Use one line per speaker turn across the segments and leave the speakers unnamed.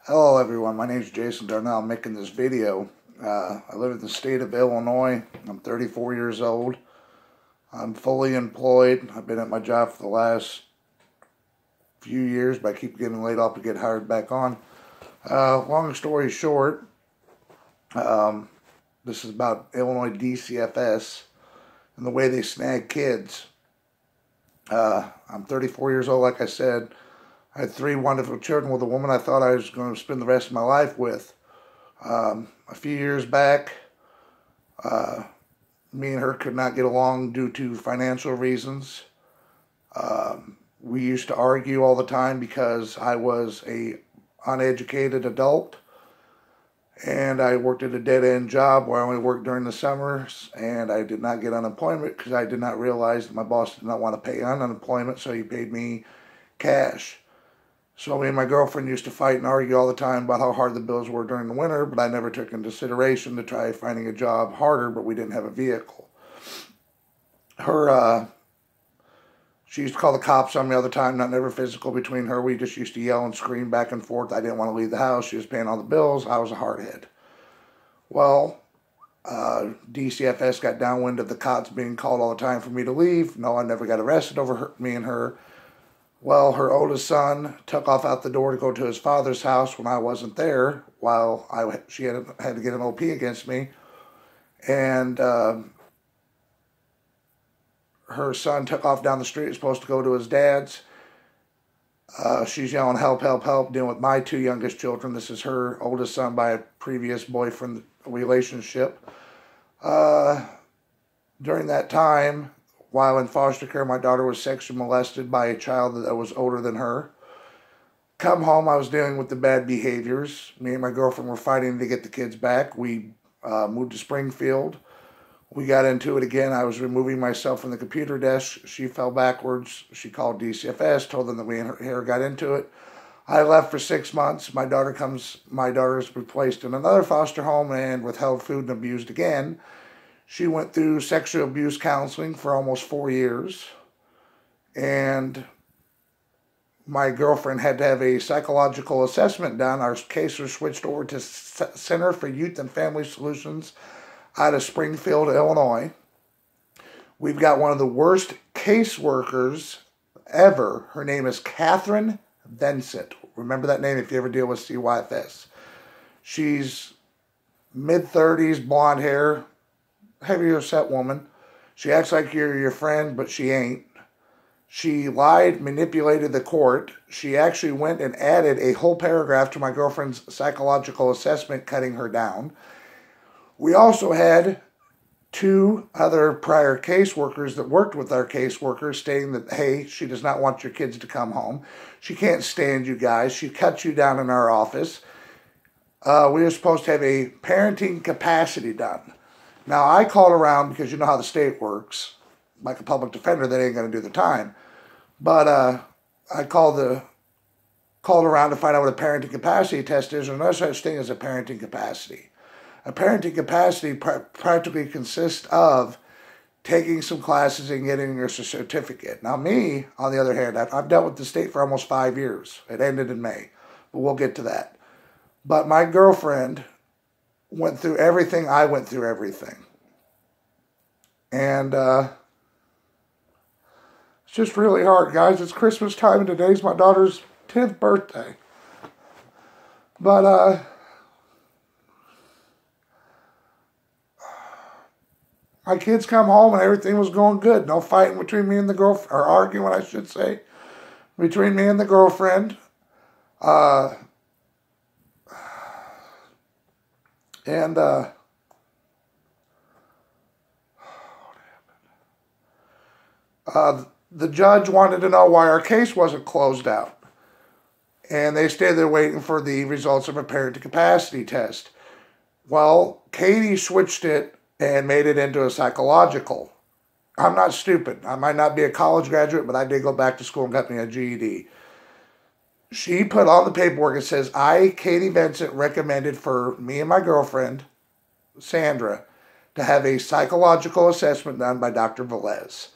Hello everyone, my name is Jason Darnell. I'm making this video. I live in the state of Illinois. I'm 34 years old. I'm fully employed. I've been at my job for the last few years, but I keep getting laid off to get hired back on. Long story short, this is about Illinois DCFS and the way they snag kids. I'm 34 years old, like I said. I had 3 wonderful children with a woman I thought I was going to spend the rest of my life with. A few years back, me and her could not get along due to financial reasons. We used to argue all the time because I was a uneducated adult and I worked at a dead-end job where I only worked during the summers, and I did not get unemployment because I did not realize that my boss did not want to pay unemployment, so he paid me cash. So me and my girlfriend used to fight and argue all the time about how hard the bills were during the winter, but I never took into consideration to try finding a job harder, but we didn't have a vehicle. She used to call the cops on me all the time, not never physical between her. We just used to yell and scream back and forth. I didn't want to leave the house. She was paying all the bills. I was a hardhead. Well, DCFS got downwind of the cops being called all the time for me to leave. No, I never got arrested over me and her. Well, her oldest son took off out the door to go to his father's house when I wasn't there, while she had to get an OP against me. And her son took off down the street, was supposed to go to his dad's. She's yelling, help, help, help, dealing with my 2 youngest children. This is her oldest son by a previous boyfriend relationship. During that time, while in foster care, my daughter was sexually molested by a child that was older than her. Come home, I was dealing with the bad behaviors. Me and my girlfriend were fighting to get the kids back. We moved to Springfield. We got into it again. I was removing myself from the computer desk. She fell backwards. She called DCFS, told them that we and her got into it. I left for 6 months. My daughter is replaced in another foster home and withheld food and abused again. She went through sexual abuse counseling for almost 4 years, and my girlfriend had to have a psychological assessment done. Our case was switched over to Center for Youth and Family Solutions out of Springfield, Illinois. We've got one of the worst caseworkers ever. Her name is Catherine Vincent. Remember that name if you ever deal with CYFS. She's mid-30s, blonde hair, heavier set woman. She acts like you're your friend, but she ain't. She lied, manipulated the court. She actually went and added a whole paragraph to my girlfriend's psychological assessment, cutting her down. We also had 2 other prior caseworkers that worked with our caseworkers stating that, hey, she does not want your kids to come home. She can't stand you guys. She cut you down in our office. We were supposed to have a parenting capacity done. Now, I called around because you know how the state works. Like a public defender, they ain't going to do the time. But I called around to find out what a parenting capacity test is. There's no such thing as a parenting capacity. A parenting capacity practically consists of taking some classes and getting your certificate. Now, me, on the other hand, I've dealt with the state for almost 5 years. It ended in May, but we'll get to that. But my girlfriend went through everything. I went through everything. And it's just really hard, guys. It's Christmas time, and today's my daughter's 10th birthday. But my kids come home and everything was going good. No fighting between me and the girlfriend, or arguing, I should say, between me and the girlfriend. The judge wanted to know why our case wasn't closed out. And they stayed there waiting for the results of a parenting capacity test. Well, Katie switched it and made it into a psychological. I'm not stupid. I might not be a college graduate, but I did go back to school and got me a GED. She put on the paperwork, it says, I, Katie Vincent, recommended for me and my girlfriend, Sandra, to have a psychological assessment done by Dr. Velez.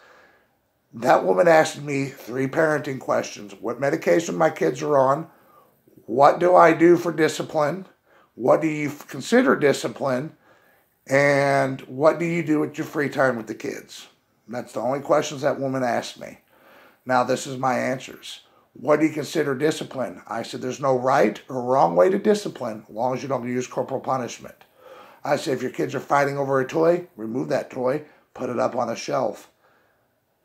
That woman asked me 3 parenting questions. What medication my kids are on, What do I do for discipline? What do you consider discipline? And what do you do with your free time with the kids? That's the only questions that woman asked me. Now, this is my answers. What do you consider discipline? I said, there's no right or wrong way to discipline as long as you don't use corporal punishment. I said, if your kids are fighting over a toy, remove that toy, put it up on a shelf.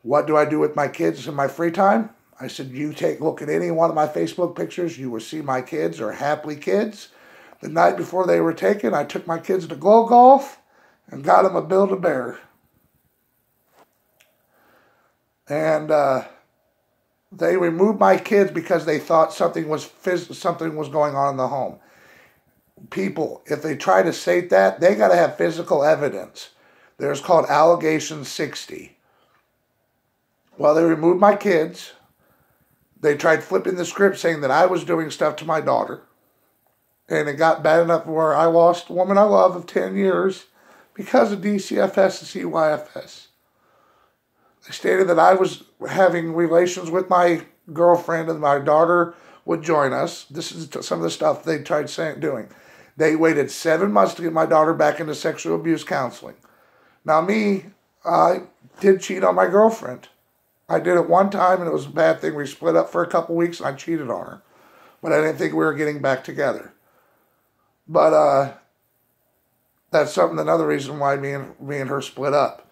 What do I do with my kids in my free time? I said, you look at any one of my Facebook pictures, you will see my kids are happy kids. The night before they were taken, I took my kids to Glow Golf and got them a Build-A-Bear. And they removed my kids because they thought something was going on in the home. People, if they try to state that, they got to have physical evidence. There's called Allegation 60. Well, they removed my kids. They tried flipping the script saying that I was doing stuff to my daughter. And it got bad enough where I lost a woman I love of 10 years because of DCFS and CYFS. They stated that I was having relations with my girlfriend and my daughter would join us. This is some of the stuff they tried doing. They waited 7 months to get my daughter back into sexual abuse counseling. Now me, I did cheat on my girlfriend. I did it one time and it was a bad thing. We split up for a couple weeks and I cheated on her. But I didn't think we were getting back together. But that's another reason why me and her split up.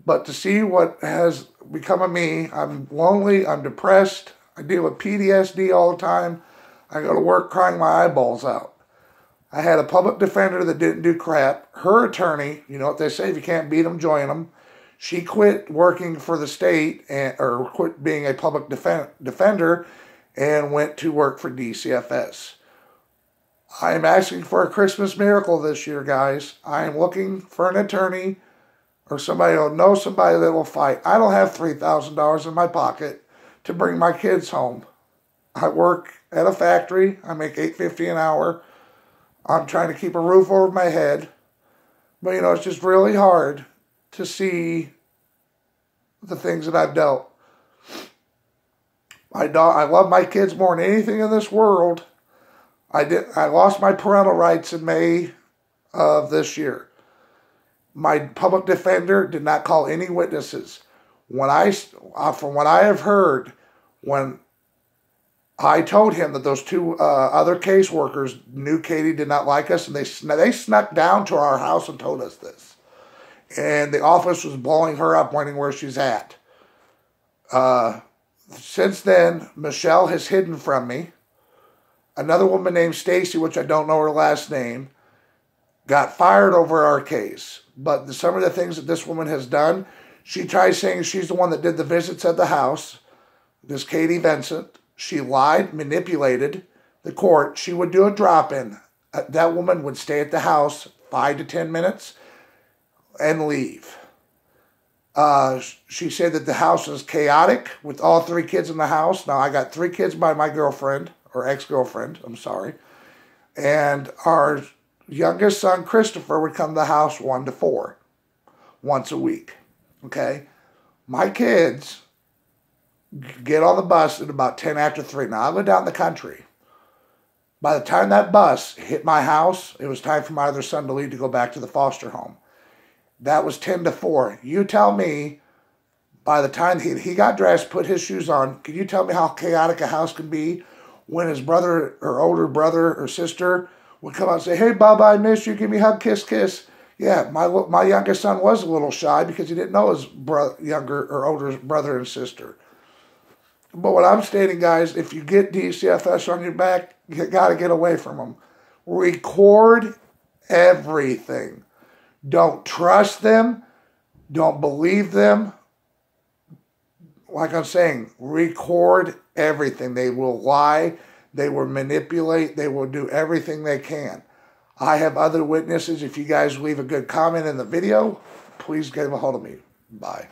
But to see what has become of me, I'm lonely, I'm depressed, I deal with PTSD all the time. I go to work crying my eyeballs out. I had a public defender that didn't do crap. Her attorney, you know what they say, if you can't beat them, join them. She quit working for the state, or quit being a public defender, and went to work for DCFS. I am asking for a Christmas miracle this year, guys. I am looking for an attorney or somebody who knows somebody that will fight. I don't have $3,000 in my pocket to bring my kids home. I work at a factory. I make $8.50 an hour. I'm trying to keep a roof over my head. But, you know, it's just really hard to see the things that I've dealt. I love my kids more than anything in this world. I lost my parental rights in May of this year. My public defender did not call any witnesses. From what I have heard, when I told him that those 2 other caseworkers knew Katie did not like us, and they snuck down to our house and told us this. And the office was blowing her up, wondering where she's at. Since then, Michelle has hidden from me. Another woman named Stacy, which I don't know her last name, got fired over our case. But some of the things that this woman has done, she tries saying she's the one that did the visits at the house, this Katie Vincent. She lied, manipulated the court. She would do a drop-in. That woman would stay at the house 5 to 10 minutes and leave. She said that the house was chaotic with all 3 kids in the house. Now, I got 3 kids by my girlfriend, or ex-girlfriend, I'm sorry. And our youngest son, Christopher, would come to the house 1 to 4 once a week. Okay? My kids get on the bus at about 10 after 3. Now, I live down in the country. By the time that bus hit my house, it was time for my other son to leave to go back to the foster home. That was 10 to 4. You tell me, by the time he got dressed, put his shoes on, can you tell me how chaotic a house can be when his brother or older brother or sister would come out and say, hey, Bubba, I miss you, give me a hug, kiss, kiss. Yeah, my youngest son was a little shy because he didn't know his younger or older brother and sister. But what I'm stating, guys, if you get DCFS on your back, you got to get away from them. Record everything. Don't trust them. Don't believe them. Like I'm saying, record everything. They will lie. They will manipulate. They will do everything they can. I have other witnesses. If you guys leave a good comment in the video, please get a hold of me. Bye.